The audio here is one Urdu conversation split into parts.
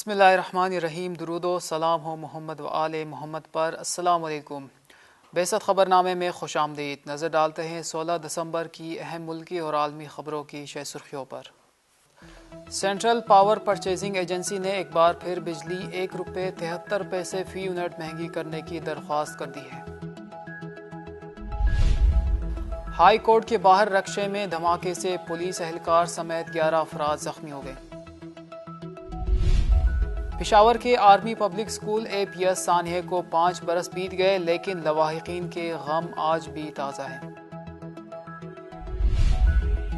بسم اللہ الرحمن الرحیم۔ درود و سلام ہو محمد و آل محمد پر۔ السلام علیکم۔ بعثت خبر نامے میں خوش آمدید۔ نظر ڈالتے ہیں 16 دسمبر کی اہم ملکی اور عالمی خبروں کی شہ سرخیوں پر۔ سینٹرل پاور پرچیزنگ ایجنسی نے ایک بار پھر بجلی 1 روپے 73 پیسے فی یونٹ مہنگی کرنے کی درخواست کر دی ہے۔ ہائی کورٹ کے باہر رکشے میں دھماکے سے پولیس اہلکار سمیت 11 افراد زخمی ہو گئے۔ پشاور کے آرمی پبلک اسکول APS سانحے کو 5 برس بیت گئے، لیکن لواحقین کے غم آج بھی تازہ ہیں۔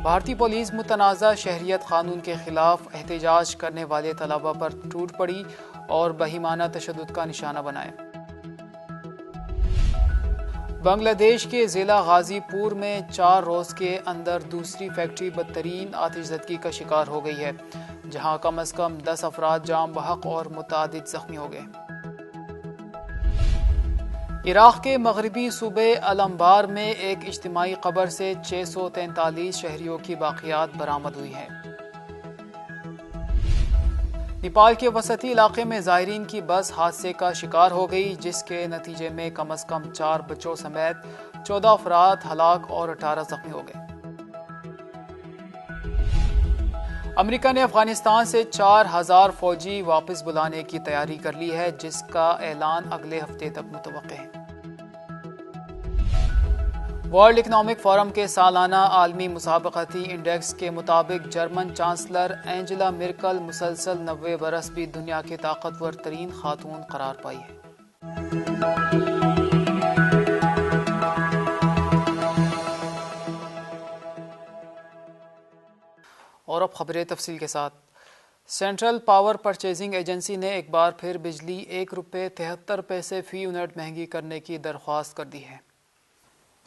بھارتی پولیس متنازع شہریت قانون کے خلاف احتجاج کرنے والے طلباء پر ٹوٹ پڑی اور بہیمانہ تشدد کا نشانہ بنائے۔ بنگلہ دیش کے ضلع غازی پور میں 4 روز کے اندر دوسری فیکٹری بدترین آتش زدگی کا شکار ہو گئی ہے، جہاں کم از کم 10 افراد جاں بحق اور متعدد زخمی ہو گئے۔ عراق کے مغربی صوبے الانبار میں ایک اجتماعی قبر سے 643 شہریوں کی باقیات برآمد ہوئی ہیں۔ نیپال کے وسطی علاقے میں زائرین کی بس حادثے کا شکار ہو گئی، جس کے نتیجے میں کم از کم 4 بچوں سمیت 14 افراد ہلاک اور 18 زخمی ہو گئے۔ امریکہ نے افغانستان سے 4000 فوجی واپس بلانے کی تیاری کر لی ہے، جس کا اعلان اگلے ہفتے تک متوقع ہے۔ ورلڈ اکنامک فورم کے سالانہ عالمی مسابقتی انڈیکس کے مطابق جرمن چانسلر اینجلا مرکل مسلسل 90 برس بھی دنیا کے طاقتور ترین خاتون قرار پائی ہے۔ اور اب خبریں تفصیل کے ساتھ۔ سینٹرل پاور پرچیزنگ ایجنسی نے ایک بار پھر بجلی 1 روپے 73 پیسے فی یونٹ مہنگی کرنے کی درخواست کر دی ہے۔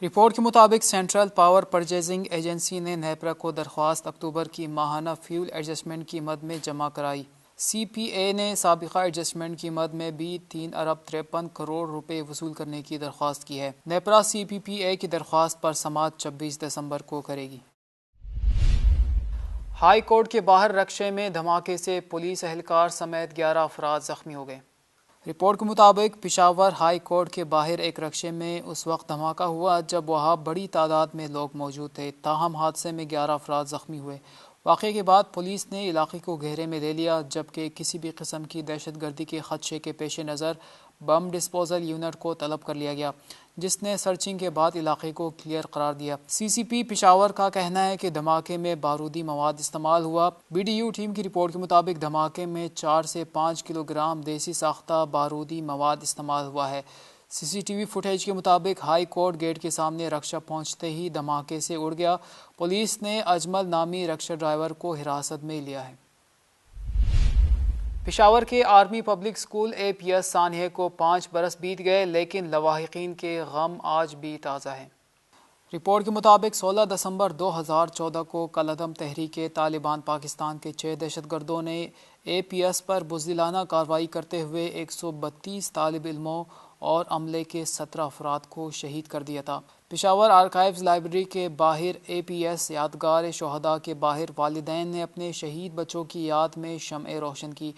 رپورٹ کے مطابق سینٹرل پاور پرچیزنگ ایجنسی نے نیپرا کو درخواست اکتوبر کی ماہانہ فیول ایڈجسٹمنٹ کی مد میں جمع کرائی۔ CPA نے سابقہ ایڈجسٹمنٹ کی مد میں بھی 3 ارب 53 کروڑ روپے وصول کرنے کی درخواست کی ہے۔ نیپرا CPPA کی درخواست پر سماعت 26 دسمبر کو کرے گی۔ ہائی کورٹ کے باہر رکشے میں دھماکے سے پولیس اہلکار سمیت 11 افراد زخمی ہو گئے۔ رپورٹ کے مطابق پشاور ہائی کورٹ کے باہر ایک رکشے میں اس وقت دھماکہ ہوا جب وہاں بڑی تعداد میں لوگ موجود تھے، تاہم حادثے میں 11 افراد زخمی ہوئے۔ واقعے کے بعد پولیس نے علاقے کو گھیرے میں لے لیا، جبکہ کسی بھی قسم کی دہشت گردی کے خدشے کے پیش نظر بم ڈسپوزل یونٹ کو طلب کر لیا گیا، جس نے سرچنگ کے بعد علاقے کو کلیئر قرار دیا۔ CCP پشاور کا کہنا ہے کہ دھماکے میں بارودی مواد استعمال ہوا۔ BDU ٹیم کی رپورٹ کے مطابق دھماکے میں 4 سے 5 کلو گرام دیسی ساختہ بارودی مواد استعمال ہوا ہے۔ CCTV فوٹیج کے مطابق ہائی کورٹ گیٹ کے سامنے رکشہ پہنچتے ہی دھماکے سے اڑ گیا۔ پولیس نے اجمل نامی رکشہ ڈرائیور کو حراست میں لیا ہے۔ پشاور کے آرمی پبلک اسکول APS سانحے کو 5 برس بیت گئے، لیکن لواحقین کے غم آج بھی تازہ ہیں۔ رپورٹ کے مطابق 16 دسمبر 2014 کو کالعدم تحریک طالبان پاکستان کے 6 دہشت گردوں نے APS پر بزدلانہ کارروائی کرتے ہوئے 132 طالب علموں اور عملے کے 17 افراد کو شہید کر دیا تھا۔ پشاور آرکائیوز لائبریری کے باہر APS یادگار شہداء کے باہر والدین نے اپنے شہید بچوں کی یاد میں شمعیں روشن کی۔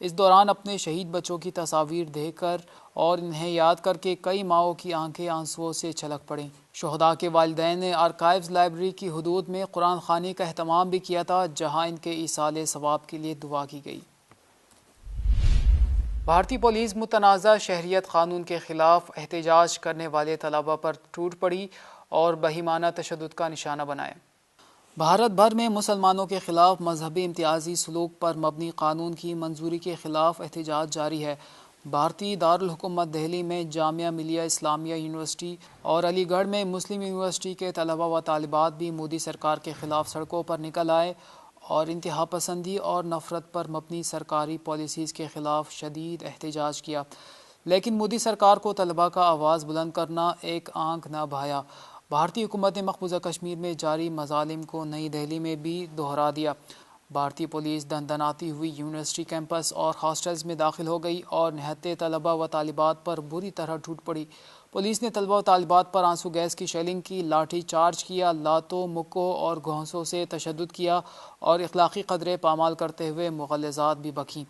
اس دوران اپنے شہید بچوں کی تصاویر دیکھ کر اور انہیں یاد کر کے کئی ماؤں کی آنکھیں آنسوؤں سے چھلک پڑیں۔ شہداء کے والدین نے آرکائیوز لائبریری کی حدود میں قرآن خوانی کا اہتمام بھی کیا تھا، جہاں ان کے ایصال ثواب کے لیے دعا کی گئی۔ بھارتی پولیس متنازع شہریت قانون کے خلاف احتجاج کرنے والے طلباء پر ٹوٹ پڑی اور بہیمانہ تشدد کا نشانہ بنائے۔ بھارت بھر میں مسلمانوں کے خلاف مذہبی امتیازی سلوک پر مبنی قانون کی منظوری کے خلاف احتجاج جاری ہے۔ بھارتی دارالحکومت دہلی میں جامعہ ملیہ اسلامیہ یونیورسٹی اور علی گڑھ میں مسلم یونیورسٹی کے طلباء و طالبات بھی مودی سرکار کے خلاف سڑکوں پر نکل آئے اور انتہا پسندی اور نفرت پر مبنی سرکاری پالیسیز کے خلاف شدید احتجاج کیا، لیکن مودی سرکار کو طلباء کا آواز بلند کرنا ایک آنکھ نہ بھایا۔ بھارتی حکومت نے مقبوضہ کشمیر میں جاری مظالم کو نئی دہلی میں بھی دہرا دیا۔ بھارتی پولیس دندناتی ہوئی یونیورسٹی کیمپس اور ہاسٹلز میں داخل ہو گئی اور نہتے طلباء و طالبات پر بری طرح ٹوٹ پڑی۔ پولیس نے طلباء و طالبات پر آنسو گیس کی شیلنگ کی، لاٹھی چارج کیا، لاتوں، مکوں اور گھونسوں سے تشدد کیا اور اخلاقی قدریں پامال کرتے ہوئے مغالطات بھی بکیں۔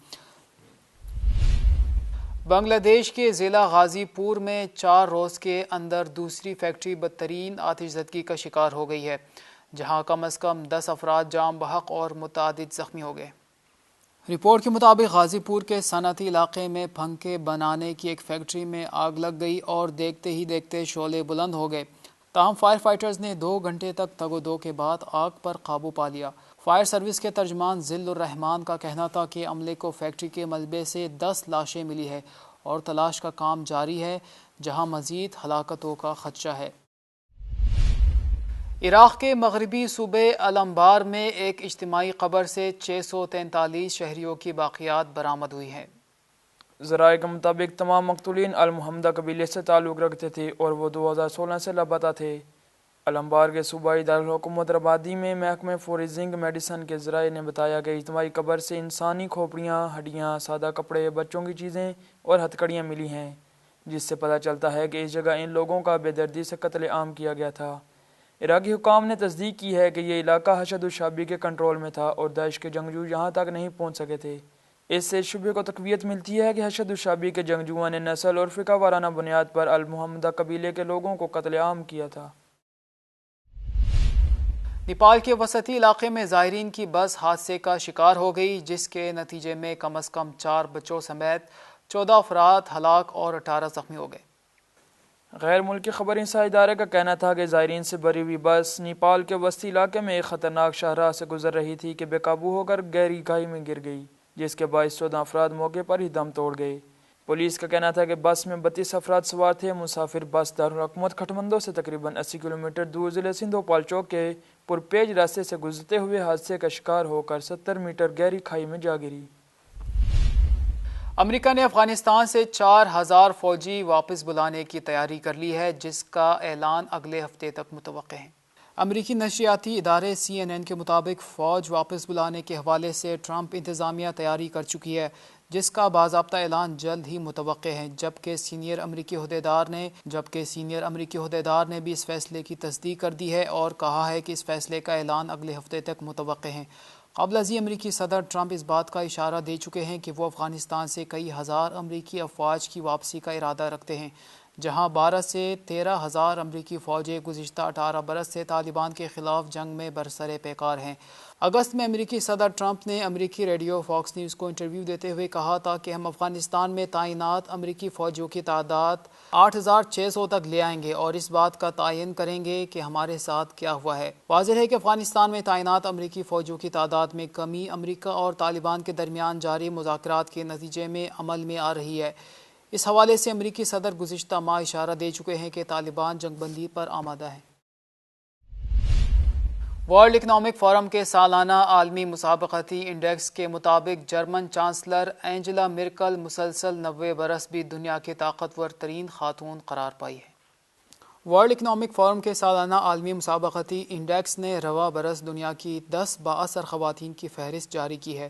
بنگلہ دیش کے ضلع غازی پور میں 4 روز کے اندر دوسری فیکٹری بدترین آتش زدگی کا شکار ہو گئی ہے، جہاں کم از کم 10 افراد جاں بحق اور متعدد زخمی ہو گئے۔ رپورٹ کے مطابق غازی پور کے صنعتی علاقے میں پنکھے بنانے کی ایک فیکٹری میں آگ لگ گئی اور دیکھتے ہی دیکھتے شعلے بلند ہو گئے۔ تاہم فائر فائٹرز نے 2 گھنٹے تک تگ و دو کے بعد آگ پر قابو پا لیا۔ فائر سروس کے ترجمان ذل الرحمان کا کہنا تھا کہ عملے کو فیکٹری کے ملبے سے 10 لاشیں ملی ہے اور تلاش کا کام جاری ہے، جہاں مزید ہلاکتوں کا خدشہ ہے۔ عراق کے مغربی صوبے الانبار میں ایک اجتماعی قبر سے 643 شہریوں کی باقیات برآمد ہوئی ہیں۔ ذرائع کے مطابق تمام مقتولین المحمدہ قبیلے سے تعلق رکھتے تھے اور وہ 2016 سے لاپتہ تھے۔ الانبار کے صوبائی دارالحکومت ربادی میں محکمہ فورینزک میڈیسن کے ذرائع نے بتایا کہ اجتماعی قبر سے انسانی کھوپڑیاں، ہڈیاں، سادہ کپڑے، بچوں کی چیزیں اور ہتھکڑیاں ملی ہیں، جس سے پتہ چلتا ہے کہ اس جگہ ان لوگوں کا بے دردی سے قتل عام کیا گیا تھا۔ عراقی حکام نے تصدیق کی ہے کہ یہ علاقہ حشد الشعبی کے کنٹرول میں تھا اور داعش کے جنگجو یہاں تک نہیں پہنچ سکے تھے۔ اس سے شبے کو تقویت ملتی ہے کہ حشد الشعبی کے جنگجوؤں نے نسل اور فقہ وارانہ بنیاد پر المحمدہ قبیلے کے لوگوں کو قتل عام کیا تھا۔ نیپال کے وسطی علاقے میں زائرین کی بس حادثے کا شکار ہو گئی، جس کے نتیجے میں کم از کم 4 بچوں سمیت 14 افراد ہلاک اور 18 زخمی ہو گئے۔ غیر ملکی خبر رساں ادارے کا کہنا تھا کہ زائرین سے بھری ہوئی بس نیپال کے وسطی علاقے میں ایک خطرناک شاہراہ سے گزر رہی تھی کہ بے قابو ہو کر گہری کھائی میں گر گئی، جس کے باعث 14 افراد موقع پر ہی دم توڑ گئے۔ پولیس کا کہنا تھا کہ بس میں 32 افراد سوار تھے۔ مسافر بس دارالحکومت کھٹمنڈو سے تقریباً 80 کلومیٹر دور ضلع سندھ پالچوک کے پرپیج راستے سے گزرتے ہوئے حادثے کا شکار ہو کر 70 میٹر گہری کھائی میں جا گری۔ امریکہ نے افغانستان سے 4000 فوجی واپس بلانے کی تیاری کر لی ہے، جس کا اعلان اگلے ہفتے تک متوقع ہے۔ امریکی نشریاتی ادارے CNN کے مطابق فوج واپس بلانے کے حوالے سے ٹرمپ انتظامیہ تیاری کر چکی ہے، جس کا باضابطہ اعلان جلد ہی متوقع ہے، جبکہ سینئر امریکی عہدیدار نے بھی اس فیصلے کی تصدیق کر دی ہے اور کہا ہے کہ اس فیصلے کا اعلان اگلے ہفتے تک متوقع ہے۔ قبل ازیں امریکی صدر ٹرمپ اس بات کا اشارہ دے چکے ہیں کہ وہ افغانستان سے کئی ہزار امریکی افواج کی واپسی کا ارادہ رکھتے ہیں، جہاں 12 سے 13 ہزار امریکی فوجیں گزشتہ 18 برس سے طالبان کے خلاف جنگ میں برسر پیکار ہیں۔ اگست میں امریکی صدر ٹرمپ نے امریکی ریڈیو فاکس نیوز کو انٹرویو دیتے ہوئے کہا تھا کہ ہم افغانستان میں تعینات امریکی فوجیوں کی تعداد 8600 تک لے آئیں گے اور اس بات کا تعین کریں گے کہ ہمارے ساتھ کیا ہوا ہے۔ واضح ہے کہ افغانستان میں تعینات امریکی فوجیوں کی تعداد میں کمی امریکہ اور طالبان کے درمیان جاری مذاکرات کے نتیجے میں عمل میں آ رہی ہے۔ اس حوالے سے امریکی صدر گزشتہ ماہ اشارہ دے چکے ہیں کہ طالبان جنگ بندی پر آمادہ ہے۔ ورلڈ اکنامک فورم کے سالانہ عالمی مسابقتی انڈیکس کے مطابق جرمن چانسلر اینجلا مرکل مسلسل 90 برس بھی دنیا کی طاقتور ترین خاتون قرار پائی ہے۔ ورلڈ اکنامک فورم کے سالانہ عالمی مسابقتی انڈیکس نے رواں برس دنیا کی 10 بااثر خواتین کی فہرست جاری کی ہے،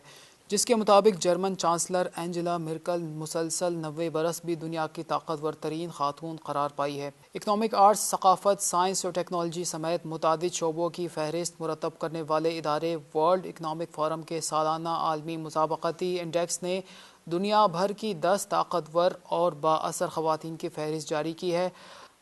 جس کے مطابق جرمن چانسلر اینجلا مرکل مسلسل 90 برس بھی دنیا کی طاقتور ترین خاتون قرار پائی ہے۔ اکنامک آرٹس، ثقافت، سائنس اور ٹیکنالوجی سمیت متعدد شعبوں کی فہرست مرتب کرنے والے ادارے ورلڈ اکنامک فورم کے سالانہ عالمی مسابقتی انڈیکس نے دنیا بھر کی 10 طاقتور اور بااثر خواتین کی فہرست جاری کی ہے،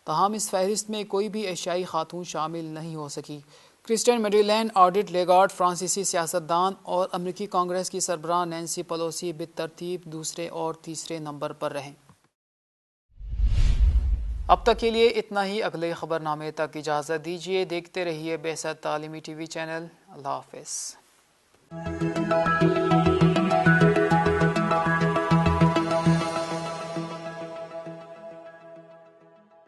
تاہم اس فہرست میں کوئی بھی ایشیائی خاتون شامل نہیں ہو سکی۔ کرسٹین میڈیلین، آرڈٹ لیگارڈ، فرانسیسی سیاستدان اور امریکی کانگریس کی سربراہ نینسی پیلوسی بالترتیب دوسرے اور تیسرے نمبر پر رہیں۔ اب تک کے لیے اتنا ہی، اگلے خبرنامے تک اجازت دیجیے۔ دیکھتے رہیے بے سد تعلیمی ٹی وی چینل۔ اللہ حافظ۔